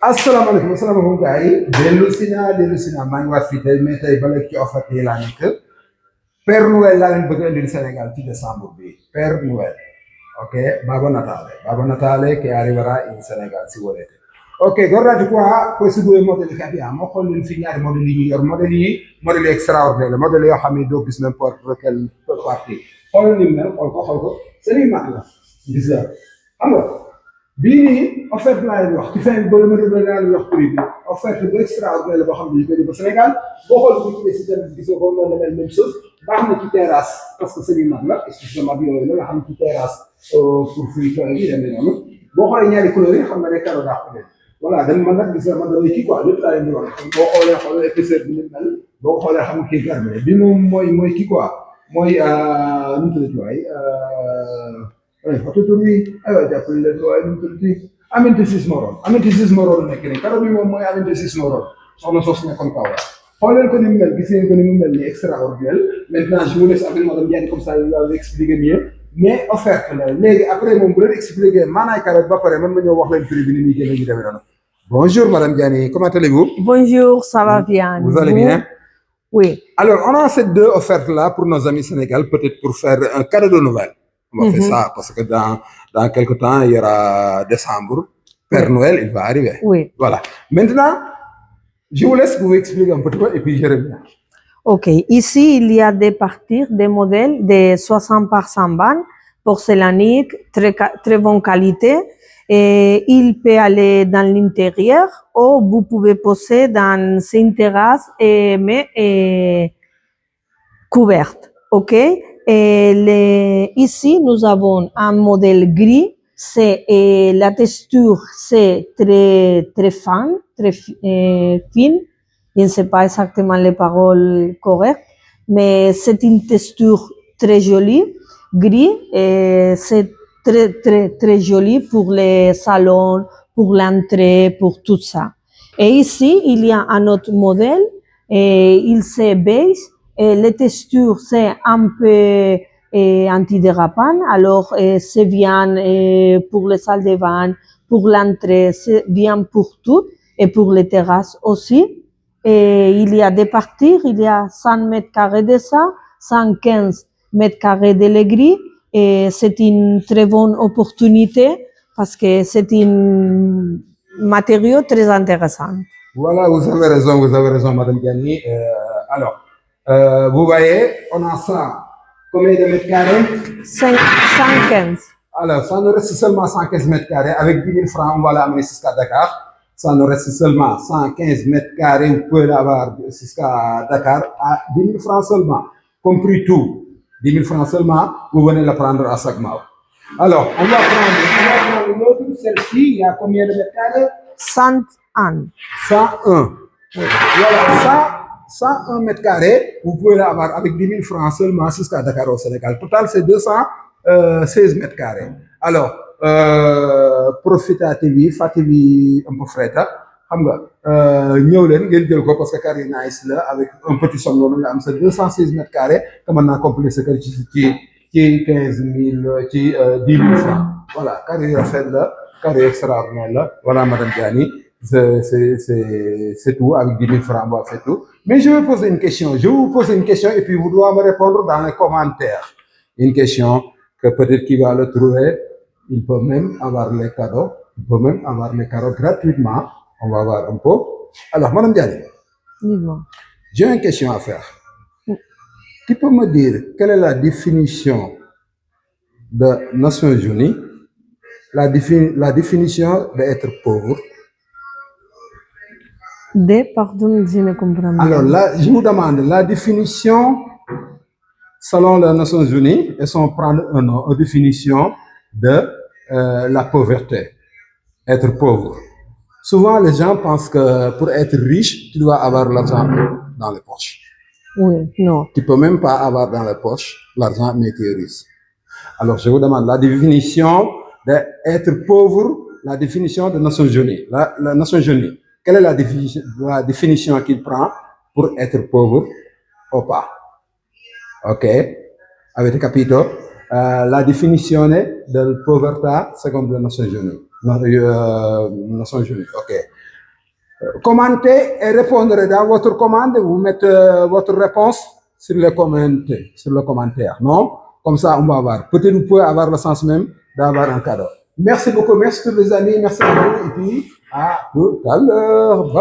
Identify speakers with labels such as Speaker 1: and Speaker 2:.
Speaker 1: asalaamaaleykum asalaamaaleykum gars yi dellu si naa maa ngi waat fii tey mais tey ba léegi ci offre yi laa nekk Père Noël laa leen bëgg a indil Sénégal ci décembre bi Père Noël ok Babbo Natale che arriverà in Sénégal si volete ok guardate qua questi due modelli che abbiamo con l'infiniare modelli yi ñu yor modelli extraordinaire modelli yoo xam ne doo gis n'importe quelle partie xool ni mel xool ko seen i mag la gis nga xam nga bii nii offerte laa leen wax ci fin bi ba ma dem laa leen wax prix bi offerte bu extraordinaire la boo xam ne ñu koy ba Sénégal boo xool bu ci des si gis nga ko noonu la même chose baax na ci terrasse parce que seen i mag la excusez-moi bi yooyu la nga xam ci terrasse pour fuy tool yi demee noonu boo xoolee ñaari couleurs yi xam nga ne karo daa ko leen voilà dañ man nag gis nga man damay kii quoi lépp laa leen di wax boo xoolee épaisseur bi ni mel boo ko xoolee xam nga kii garme bi moom mooy kii quoi mooy nu mu tuddati waay foto bi aywa jàppale leen waaye nu mu tuddati Aminata Ciss Moroon nekk nii karo bi moom mooy Aminata Ciss Moroon soxna soos nekkoon kaw la xool leen ko ni mu mel gis ngeen ko ni mu mel ni extraordinaire maintenant je vous laisse avec madame Diagne comme ça il va vous expliquer mieux mais offerte la léegi après moom bu leen expliquer maanaay karo ba pare man ma ñëw wax leen prix bi ni muy génne ñu demee noonu bonjour madame Diagne comment allez-vous?
Speaker 2: Bonjour, ça va bien.
Speaker 1: Vous allez bien?
Speaker 2: Oui.
Speaker 1: Alors on a ces deux offertes là pour nos amis Sénégal peut-être pour faire un cadeau de Noël. On va faire ça parce que dans quelque temps, il y aura décembre. Père Noël, il va arriver.
Speaker 2: Oui.
Speaker 1: Voilà. Maintenant, je vous laisse vous expliquer un peu et puis je reviens.
Speaker 2: Ok. Ici, il y a des parties, des modèles de 60 par 100 bandes, porcelainique, très bonne qualité. Et il peut aller dans l'intérieur ou vous pouvez poser dans une terrasse mais couverte. Ok. Ici, nous avons un modèle gris. La texture, c'est très fin, très fine. Je ne sais pas exactement les paroles correctes, mais c'est une texture très jolie, gris, et c'est très joli pour les salons, pour l'entrée, pour tout ça. Et ici, il y a un autre modèle, et il c'est beige. Et les textures, c'est un peu antidérapant, alors c'est bien pour les salles de bain, pour l'entrée, c'est bien pour tout, et pour les terrasses aussi. Et il y a des parties, il y a 100 mètres carrés de ça, 115 mètres carrés de le gris, et c'est une très bonne opportunité parce que c'est un matériau très intéressant.
Speaker 1: Voilà, vous avez raison, madame Diagne. Alors, vous voyez, on a ça. Combien de mètres carrés?
Speaker 2: 115.
Speaker 1: Alors, ça nous reste seulement 115 mètres carrés. Avec 10 000 francs, on va l'amener jusqu'à Dakar. Ça nous reste seulement 115 mètres carrés. Vous pouvez l'avoir jusqu'à Dakar à 10 000 francs seulement. Compris tout. 10 000 francs seulement, vous venez la prendre à Sagmao. Alors, on va prendre l'autre. Celle-ci, il y a combien de mètres carrés?
Speaker 2: 101.
Speaker 1: 101. Oui. Voilà, 101 mètres carrés, vous pouvez l'avoir avec 10 000 francs seulement jusqu'à Dakar au Sénégal. Total, c'est 216 mètres carrés. Alors, profitez un peu frais. Xam nga ñëw leen ngeen jël ko parce que carré nice la avec un petit somme noonu nga am sa 216 mètres carrés te mën naa compléter sa kër ci 15 000 ci 10 000 francs. Voilà, carré rafet la, carré extraordinaire la. Voilà, madame Diagne. C'est tout, avec 10 000 francs, on va faire tout. Mais je vais poser une question. Je vais vous poser une question et puis vous devez me répondre dans les commentaires. Une question que peut-être qu'il va le trouver. Il peut même avoir les cadeaux. Il peut même avoir les cadeaux gratuitement. On va voir un peu. Alors, madame Diagne, j'ai une question à faire. Tu peux me dire quelle est la définition de Nations Unies, la définition d'être pauvre?
Speaker 2: Pardon, je ne comprends pas.
Speaker 1: Alors là, je vous demande la définition selon les Nations Unies, elles sont prendre une définition de la pauvreté, être pauvre. Souvent, les gens pensent que pour être riche, tu dois avoir l'argent dans les poches.
Speaker 2: Oui, non.
Speaker 1: Tu peux même pas avoir dans les poches l'argent, mais tu es riche. Alors, je vous demande la définition d'être pauvre, la définition des Nations Unies. La Nations Unies. Quelle est la définition qu'il prend pour être pauvre ou pas? Ok. Avete capito? La definizione del povertà secondo le Nazioni Unite. Nazioni Unite, ok. Commentez et répondrez dans votre commande. Vous mettez votre réponse sur le commentaire. Non? Comme ça, on va voir. Peut-être vous pouvez avoir le sens même d'avoir un cadeau. Merci beaucoup. Merci tous les amis. Merci à vous. Et puis, à tout à l'heure.